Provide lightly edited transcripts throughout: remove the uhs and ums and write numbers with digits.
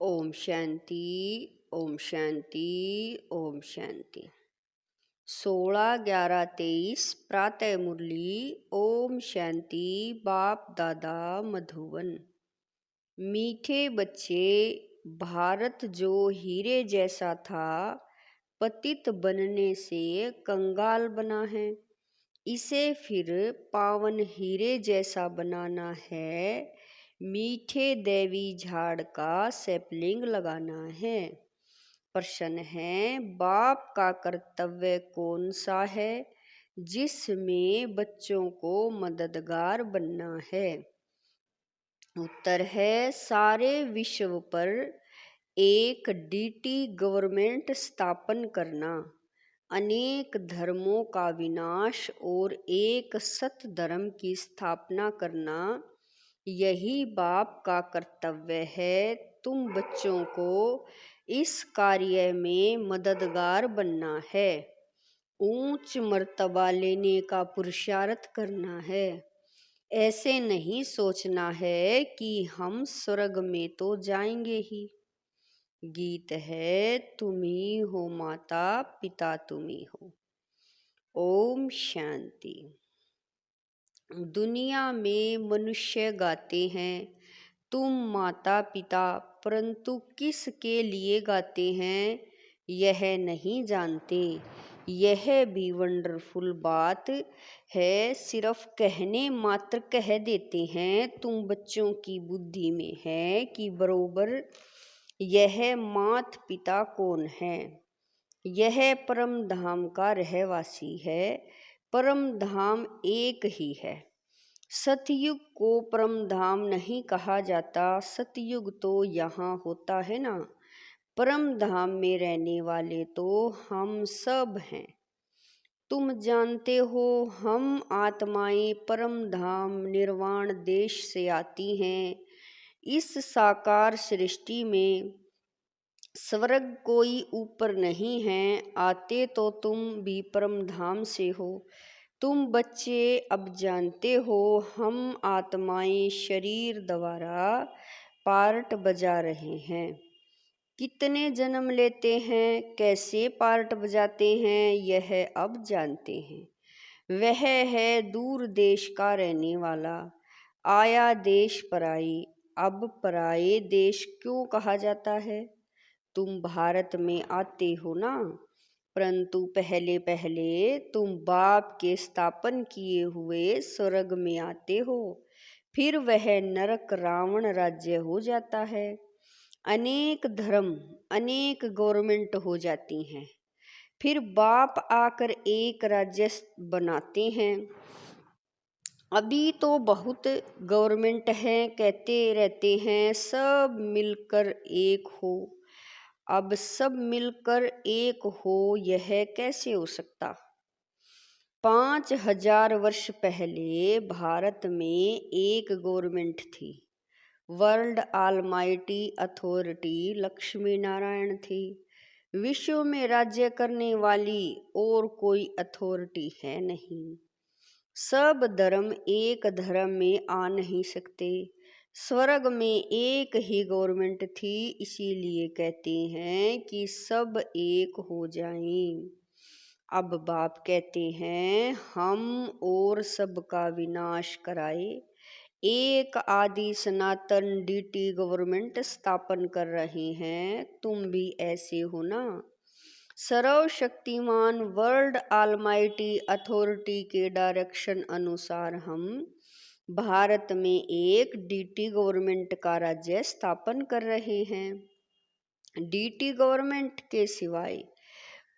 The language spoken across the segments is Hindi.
ओम शांति। ओम शांति। ओम शांति। 16/11/23 प्रातः मुरली। ओम शांति। बाप दादा मधुबन। मीठे बच्चे, भारत जो हीरे जैसा था, पतित बनने से कंगाल बना है। इसे फिर पावन हीरे जैसा बनाना है। मीठे दैवी झाड़ का सैपलिंग लगाना है। प्रश्न है, बाप का कर्तव्य कौन सा है जिसमें बच्चों को मददगार बनना है? उत्तर है, सारे विश्व पर एक डीटी गवर्नमेंट स्थापन करना, अनेक धर्मों का विनाश और एक सत धर्म की स्थापना करना, यही बाप का कर्तव्य है। तुम बच्चों को इस कार्य में मददगार बनना है, ऊंच मर्तबा लेने का पुरुषार्थ करना है। ऐसे नहीं सोचना है कि हम स्वर्ग में तो जाएंगे ही। गीत है, तुम ही हो माता पिता तुम ही हो। ओम शांति। दुनिया में मनुष्य गाते हैं तुम माता पिता, परंतु किस के लिए गाते हैं यह नहीं जानते। यह भी वंडरफुल बात है, सिर्फ कहने मात्र कह देते हैं। तुम बच्चों की बुद्धि में है कि बरोबर यह मात पिता कौन है। यह परम धाम का रहवासी है। परम धाम एक ही है। सतयुग को परम धाम नहीं कहा जाता। सतयुग तो यहाँ होता है ना। परम धाम में रहने वाले तो हम सब हैं। तुम जानते हो, हम आत्माएं परम धाम निर्वाण देश से आती हैं। इस साकार सृष्टि में स्वर्ग कोई ऊपर नहीं है। आते तो तुम भी परम धाम से हो। तुम बच्चे अब जानते हो, हम आत्माएं शरीर द्वारा पार्ट बजा रहे हैं। कितने जन्म लेते हैं, कैसे पार्ट बजाते हैं, यह अब जानते हैं। वह है दूर देश का रहने वाला, आया देश पराई। अब पराये देश क्यों कहा जाता है? तुम भारत में आते हो ना, परंतु पहले पहले तुम बाप के स्थापन किए हुए स्वर्ग में आते हो। फिर वह नरक रावण राज्य हो जाता है। अनेक धर्म, अनेक गवर्नमेंट हो जाती हैं। फिर बाप आकर एक राज्य बनाते हैं। अभी तो बहुत गवर्नमेंट हैं, कहते रहते हैं सब मिलकर एक हो। अब सब मिलकर एक हो, यह कैसे हो सकता? 5000 वर्ष पहले भारत में एक गवर्नमेंट थी। World almighty authority Lakshmi Narayan थी। विश्व में राज्य करने वाली और कोई अथॉरिटी है नहीं। सब धर्म एक धर्म में आ नहीं सकते। स्वर्ग में एक ही गवर्नमेंट थी, इसीलिए कहते हैं कि सब एक हो जाएं। अब बाप कहते हैं, हम और सबका विनाश कराए एक आदि सनातन डीटी गवर्नमेंट स्थापन कर रहे हैं। तुम भी ऐसे हो ना। सर्वशक्तिमान वर्ल्ड ऑलमाइटी अथॉरिटी के डायरेक्शन अनुसार हम भारत में एक डीटी गवर्नमेंट का राज्य स्थापन कर रहे हैं। डीटी गवर्नमेंट के सिवाय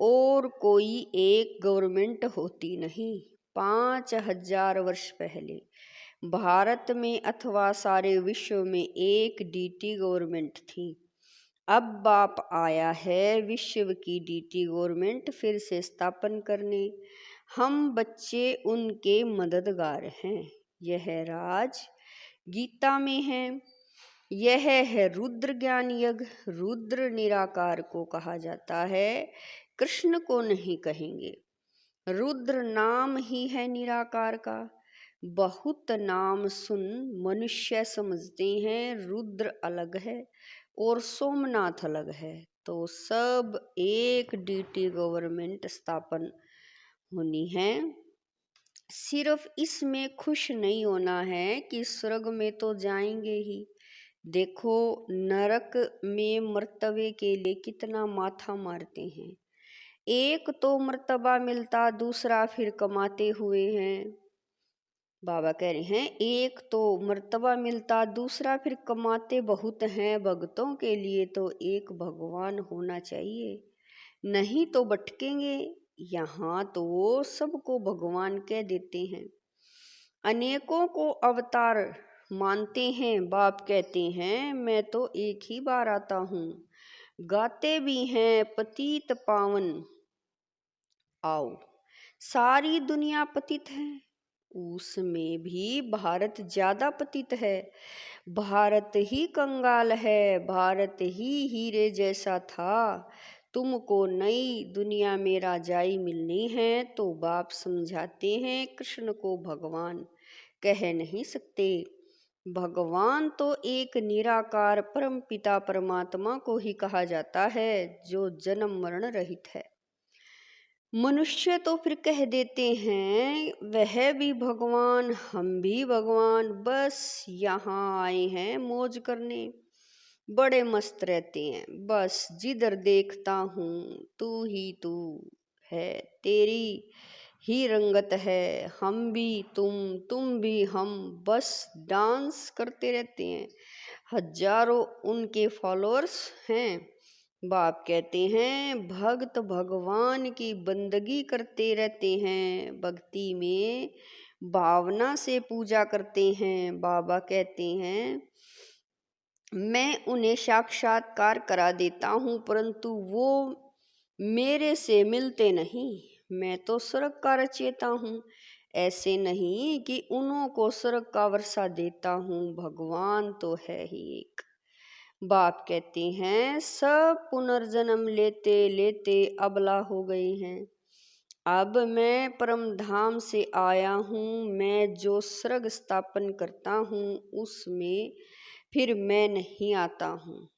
और कोई एक गवर्नमेंट होती नहीं। 5000 वर्ष पहले भारत में अथवा सारे विश्व में एक डीटी गवर्नमेंट थी। अब बाप आया है विश्व की डीटी गवर्नमेंट फिर से स्थापन करने। हम बच्चे उनके मददगार हैं। यह राज गीता में है। यह है रुद्र ज्ञान यज्ञ। रुद्र निराकार को कहा जाता है, कृष्ण को नहीं कहेंगे। रुद्र नाम ही है निराकार का। बहुत नाम सुन मनुष्य समझते हैं रुद्र अलग है और सोमनाथ अलग है, तो सब एक डीटी गवर्नमेंट स्थापन होनी है। सिर्फ इसमें खुश नहीं होना है कि स्वर्ग में तो जाएंगे ही, देखो नरक में मर्तबे के लिए कितना माथा मारते हैं। एक तो मर्तबा मिलता, दूसरा फिर कमाते हुए हैं। बाबा कह रहे हैं एक तो मर्तबा मिलता, दूसरा फिर कमाते बहुत हैं। भक्तों के लिए तो एक भगवान होना चाहिए, नहीं तो भटकेंगे। यहाँ तो सबको भगवान कह देते हैं, अनेकों को अवतार मानते हैं। बाप कहते हैं मैं तो एक ही बार आता हूँ। गाते भी हैं पतित पावन आओ, सारी दुनिया पतित है, उसमें भी भारत ज्यादा पतित है। भारत ही कंगाल है, भारत ही हीरे जैसा था। तुमको नई दुनिया में राजाई मिलनी है, तो बाप समझाते हैं कृष्ण को भगवान कह नहीं सकते। भगवान तो एक निराकार परम पिता परमात्मा को ही कहा जाता है, जो जन्म मरण रहित है। मनुष्य तो फिर कह देते हैं वह भी भगवान, हम भी भगवान, बस यहाँ आए हैं मौज करने। बड़े मस्त रहते हैं, बस जिधर देखता हूँ तू ही तू है, तेरी ही रंगत है। हम भी तुम भी हम, बस डांस करते रहते हैं। हजारों उनके फॉलोअर्स हैं। बाप कहते हैं भक्त भगवान की बंदगी करते रहते हैं, भक्ति में भावना से पूजा करते हैं। बाबा कहते हैं मैं उन्हें साक्षात्कार करा देता हूँ, परंतु वो मेरे से मिलते नहीं। मैं तो स्वर्ग का रचयिता हूँ, ऐसे नहीं कि उन्हों को स्वर्ग का वर्षा देता हूँ। भगवान तो है ही एक। बाप कहते हैं सब पुनर्जन्म लेते लेते अबला हो गए हैं। अब मैं परम धाम से आया हूँ, मैं जो स्वर्ग स्थापन करता हूँ उसमें फिर मैं नहीं आता हूँ।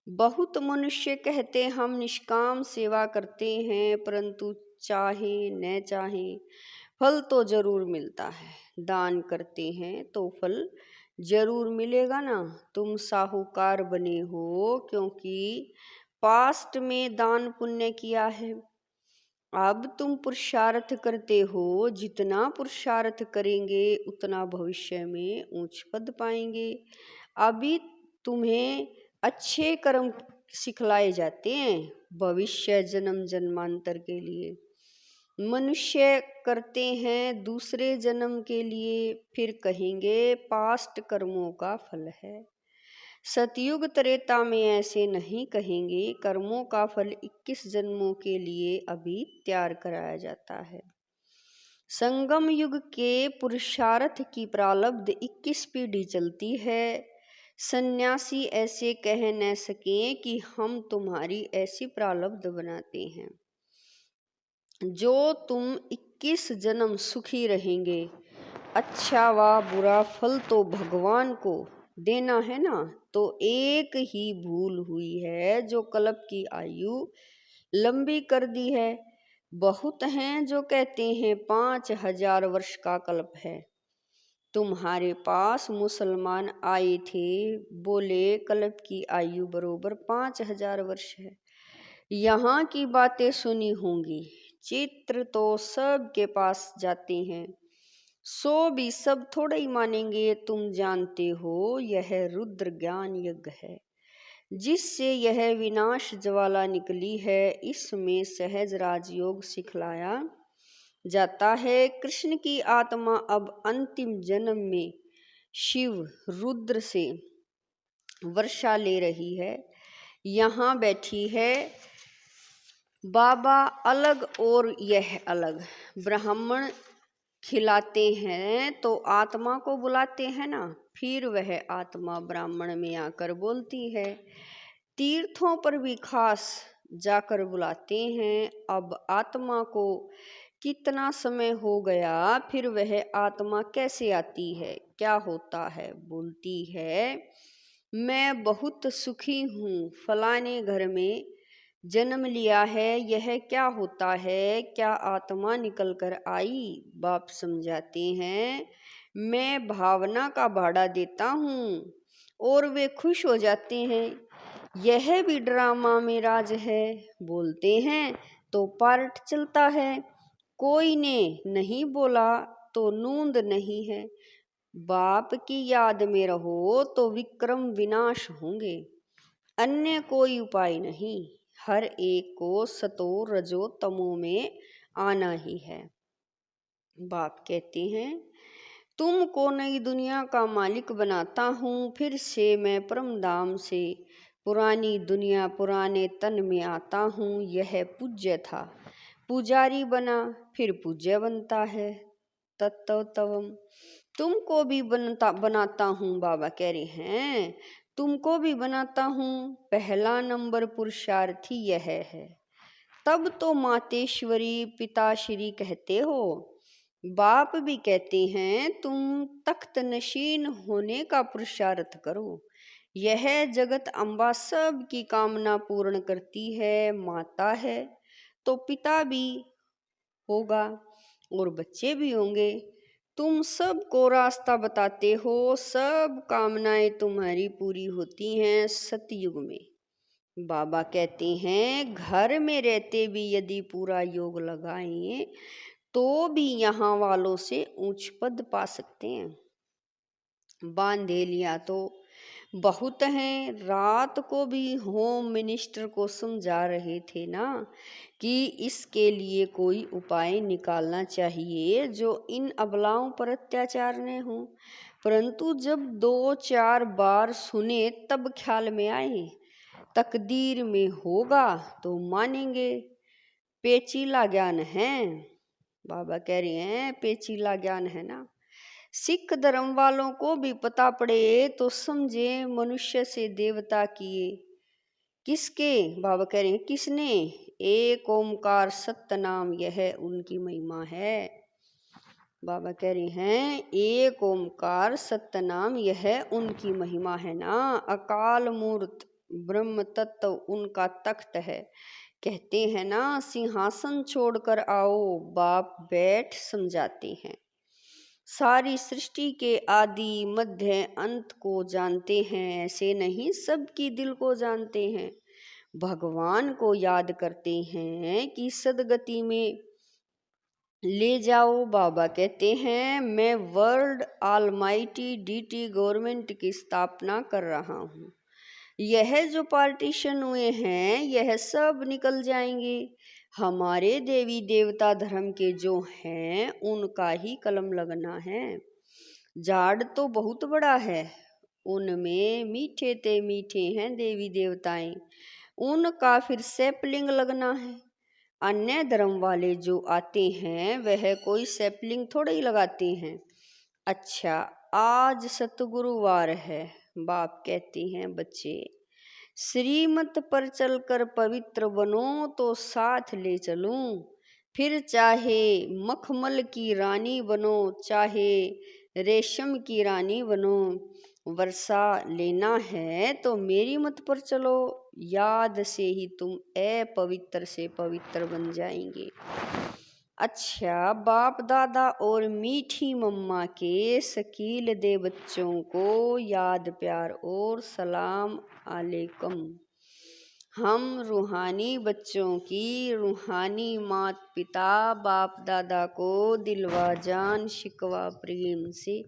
बहुत मनुष्य कहते हम निष्काम सेवा करते हैं, परंतु चाहे न चाहे फल तो जरूर मिलता है। दान करते हैं तो फल जरूर मिलेगा ना। तुम साहूकार बने हो क्योंकि पास्ट में दान पुण्य किया है। अब तुम पुरुषार्थ करते हो, जितना पुरुषार्थ करेंगे उतना भविष्य में ऊंच पद पाएंगे। अभी तुम्हें अच्छे कर्म सिखलाए जाते हैं भविष्य जन्म जन्मांतर के लिए। मनुष्य करते हैं दूसरे जन्म के लिए, फिर कहेंगे पास्ट कर्मों का फल है। सतयुग त्रेता में ऐसे नहीं कहेंगे, कर्मों का फल 21 जन्मों के लिए अभी तैयार कराया जाता है। संगम युग के पुरुषार्थ की प्रारब्ध 21 पीढ़ी चलती है। सन्यासी ऐसे कह न सकें कि हम तुम्हारी ऐसी प्रारब्ध बनाते हैं जो तुम 21 जन्म सुखी रहेंगे। अच्छा व बुरा फल तो भगवान को देना है ना। तो एक ही भूल हुई है जो कल्प की आयु लंबी कर दी है। बहुत हैं जो कहते हैं 5000 वर्ष का कल्प है। तुम्हारे पास मुसलमान आए थे, बोले कल्प की आयु बरोबर 5000 वर्ष है। यहाँ की बातें सुनी होंगी, चित्र तो सबके पास जाते हैं, सो भी सब थोड़ा ही मानेंगे। तुम जानते हो यह रुद्र ज्ञान यज्ञ है, जिससे यह विनाश ज्वाला निकली है। इसमें सहज राजयोग सिखलाया जाता है। कृष्ण की आत्मा अब अंतिम जन्म में शिव रुद्र से वर्षा ले रही है, यहाँ बैठी है। बाबा अलग और यह अलग। ब्राह्मण खिलाते हैं तो आत्मा को बुलाते हैं ना, फिर वह आत्मा ब्राह्मण में आकर बोलती है। तीर्थों पर भी खास जाकर बुलाते हैं। अब आत्मा को कितना समय हो गया, फिर वह आत्मा कैसे आती है, क्या होता है? बोलती है, मैं बहुत सुखी हूँ, फलाने घर में जन्म लिया है। यह क्या होता है? क्या आत्मा निकल कर आई? बाप समझाते हैं, मैं भावना का भाड़ा देता हूँ और वे खुश हो जाते हैं। यह भी ड्रामा में राज है। बोलते हैं तो पार्ट चलता है। कोई ने नहीं बोला तो नूंद नहीं है। बाप की याद में रहो तो विक्रम विनाश होंगे। अन्य कोई उपाय नहीं। हर एक को सतो रजो तमो में आना ही है। बाप कहते हैं, तुमको नई दुनिया का मालिक बनाता हूँ, फिर से मैं परम धाम से पुरानी दुनिया पुराने तन में आता हूँ। यह पूज्य था, पुजारी बना फिर पूज्य बनता है। तत्वम तुमको भी बनाता हूँ। बाबा कह रहे हैं, तुमको भी बनाता हूँ। पहला नंबर पुरुषार्थी यह है। तब तो मातेश्वरी पिताश्री कहते हो। बाप भी कहते हैं, तुम तख्त नशीन होने का पुरुषार्थ करो। यह जगत अम्बा सब की कामना पूर्ण करती है। माता है तो पिता भी होगा और बच्चे भी होंगे। तुम सबको रास्ता बताते हो, सब कामनाएं तुम्हारी पूरी होती हैं सतयुग में। बाबा कहते हैं, घर में रहते भी यदि पूरा योग लगाएं तो भी यहाँ वालों से ऊंच पद पा सकते हैं। बांधे लिया तो बहुत हैं। रात को भी होम मिनिस्टर को समझा रहे थे ना कि इसके लिए कोई उपाय निकालना चाहिए जो इन अबलाओं पर अत्याचार न हो। परंतु जब 2-4 बार सुने तब ख्याल में आए, तकदीर में होगा तो मानेंगे। पेचीला ज्ञान है। बाबा कह रहे हैं, पेचीला ज्ञान है ना। सिख धर्म वालों को भी पता पड़े तो समझे मनुष्य से देवता किए। किसके? बाबा कह रहे हैं, किसने? एक ओमकार सत्य नाम, यह उनकी महिमा है। बाबा कह रहे हैं, एक ओमकार सत्य नाम, यह उनकी महिमा है ना। अकाल मूर्त ब्रह्म तत्व उनका तख्त है। कहते हैं ना, सिंहासन छोड़कर आओ, बाप बैठ समझाते हैं। सारी सृष्टि के आदि मध्य अंत को जानते हैं। ऐसे नहीं सबकी दिल को जानते हैं। भगवान को याद करते हैं कि सदगति में ले जाओ। बाबा कहते हैं, मैं वर्ल्ड ऑलमाइटी डीटी गवर्नमेंट की स्थापना कर रहा हूँ। यह जो पार्टीशन हुए हैं यह सब निकल जाएंगे। हमारे देवी देवता धर्म के जो हैं उनका ही कलम लगना है। झाड़ तो बहुत बड़ा है, उनमें मीठे ते मीठे हैं देवी देवताएं, उनका फिर सैपलिंग लगना है। अन्य धर्म वाले जो आते हैं वह कोई सैपलिंग थोड़े ही लगाते हैं। अच्छा, आज सतगुरुवार है। बाप कहते हैं, बच्चे श्रीमत पर चलकर पवित्र बनो तो साथ ले चलूं। फिर चाहे मखमल की रानी बनो, चाहे रेशम की रानी बनो। वर्षा लेना है तो मेरी मत पर चलो, याद से ही तुम अपवित्र से पवित्र बन जाएंगे। अच्छा, बाप दादा और मीठी मम्मा के शकील दे बच्चों को याद प्यार और सलाम अलैकुम। हम रूहानी बच्चों की रूहानी मात पिता बाप दादा को दिलवा जान शिकवा प्रेम से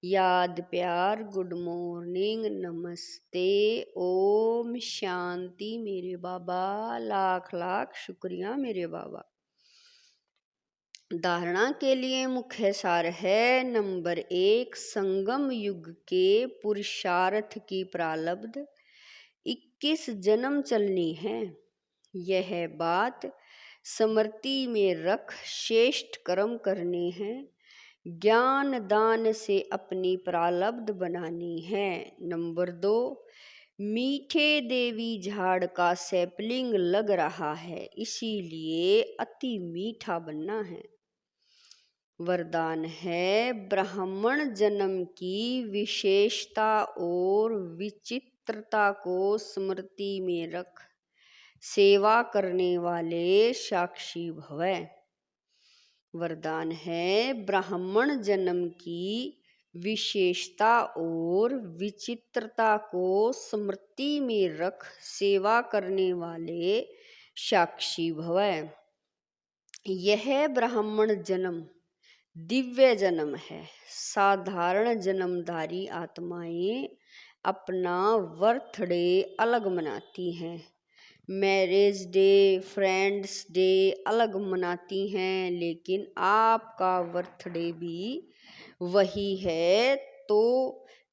याद प्यार, गुड मॉर्निंग, नमस्ते, ओम शांति। मेरे बाबा लाख लाख शुक्रिया मेरे बाबा। धारणा के लिए मुख्य सार है। नंबर 1, संगम युग के पुरुषार्थ की प्रारब्ध 21 जन्म चलनी है। यह बात स्मृति में रख श्रेष्ठ कर्म करने हैं। ज्ञान दान से अपनी प्रारब्ध बनानी है। नंबर 2, मीठे देवी झाड़ का सैपलिंग लग रहा है, इसीलिए अति मीठा बनना है। वरदान है ब्राह्मण जन्म की विशेषता और विचित्रता को स्मृति में रख सेवा करने वाले साक्षी भव। वरदान है ब्राह्मण जन्म की विशेषता और विचित्रता को स्मृति में रख सेवा करने वाले साक्षी भव। यह ब्राह्मण जन्म दिव्य जन्म है। साधारण जन्मधारी आत्माएं अपना बर्थडे अलग मनाती हैं, मैरिज डे, फ्रेंड्स डे अलग मनाती हैं, लेकिन आपका बर्थडे भी वही है। तो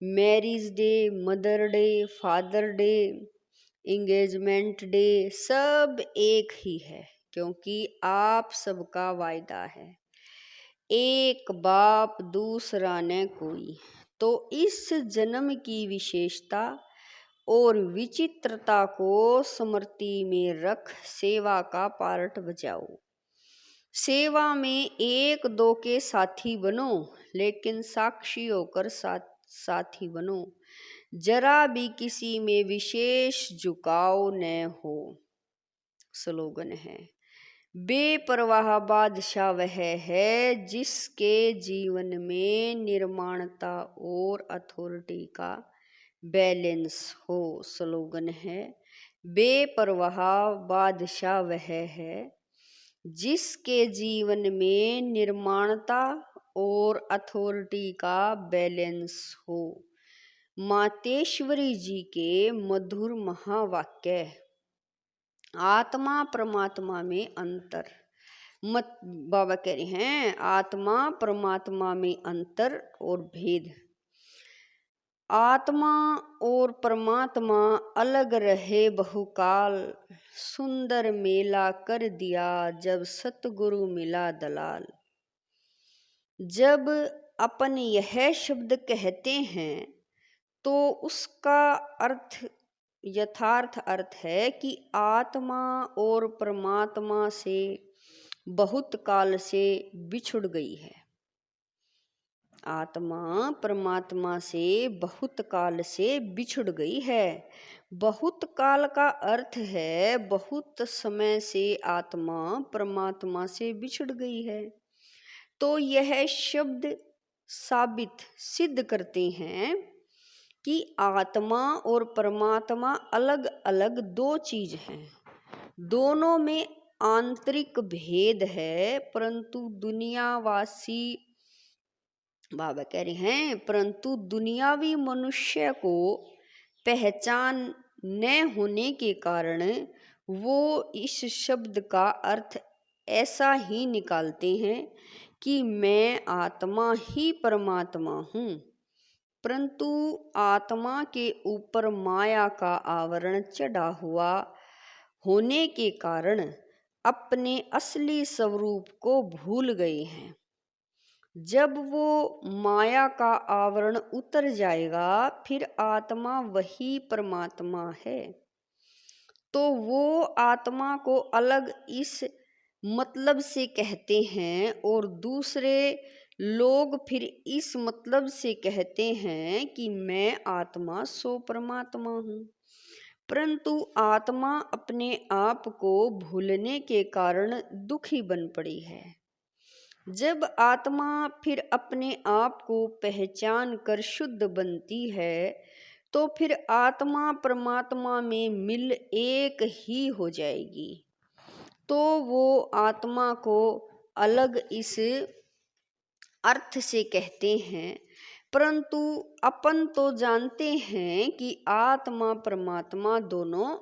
marriage day, mother day, father day, engagement day सब एक ही है, क्योंकि आप सबका वायदा है, एक बाप दूसरा न कोई। तो इस जन्म की विशेषता और विचित्रता को स्मृति में रख सेवा का पार्ट बजाओ। सेवा में एक दो के साथी बनो, लेकिन साक्षी होकर साथी बनो। जरा भी किसी में विशेष झुकाव न हो। स्लोगन है बेपरवाह बादशाह वह है जिसके जीवन में निर्माणता और अथॉरिटी का बैलेंस हो। स्लोगन है बेपरवाह बादशाह वह है जिसके जीवन में निर्माणता और अथॉरिटी का बैलेंस हो। मातेश्वरी जी के मधुर महावाक्य। आत्मा परमात्मा में अंतर। मत बाबा कह रहे हैं आत्मा परमात्मा में अंतर और भेद। आत्मा और परमात्मा अलग रहे बहुकाल, सुंदर मेला कर दिया जब सतगुरु मिला दलाल। जब अपन यह शब्द कहते हैं तो उसका अर्थ यथार्थ अर्थ है कि आत्मा और परमात्मा से बहुत काल से बिछुड़ गई है। आत्मा परमात्मा से बहुत काल से बिछुड़ गई है। बहुत काल का अर्थ है बहुत समय से आत्मा परमात्मा से बिछुड़ गई है। तो यह शब्द साबित सिद्ध करते हैं कि आत्मा और परमात्मा अलग अलग दो चीज हैं। दोनों में आंतरिक भेद है, परंतु दुनियावासी बाबा कह रहे हैं परंतु दुनियावी मनुष्य को पहचान न होने के कारण वो इस शब्द का अर्थ ऐसा ही निकालते हैं कि मैं आत्मा ही परमात्मा हूँ, परंतु आत्मा के ऊपर माया का आवरण चढ़ा हुआ होने के कारण अपने असली स्वरूप को भूल गए हैं। जब वो माया का आवरण उतर जाएगा फिर आत्मा वही परमात्मा है। तो वो आत्मा को अलग इस मतलब से कहते हैं और दूसरे लोग फिर इस मतलब से कहते हैं कि मैं आत्मा सो परमात्मा हूँ, परंतु आत्मा अपने आप को भूलने के कारण दुखी बन पड़ी है। जब आत्मा फिर अपने आप को पहचान कर शुद्ध बनती है तो फिर आत्मा परमात्मा में मिल एक ही हो जाएगी। तो वो आत्मा को अलग इस अर्थ से कहते हैं, परंतु अपन तो जानते हैं कि आत्मा परमात्मा दोनों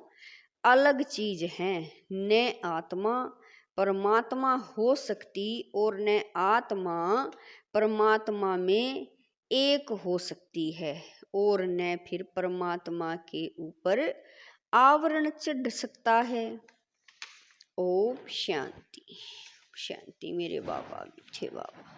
अलग चीज हैं। न आत्मा परमात्मा हो सकती और न आत्मा परमात्मा में एक हो सकती है, और न फिर परमात्मा के ऊपर आवरण चढ़ सकता है। ओम शांति। शांति मेरे बाबा मीठे बाबा।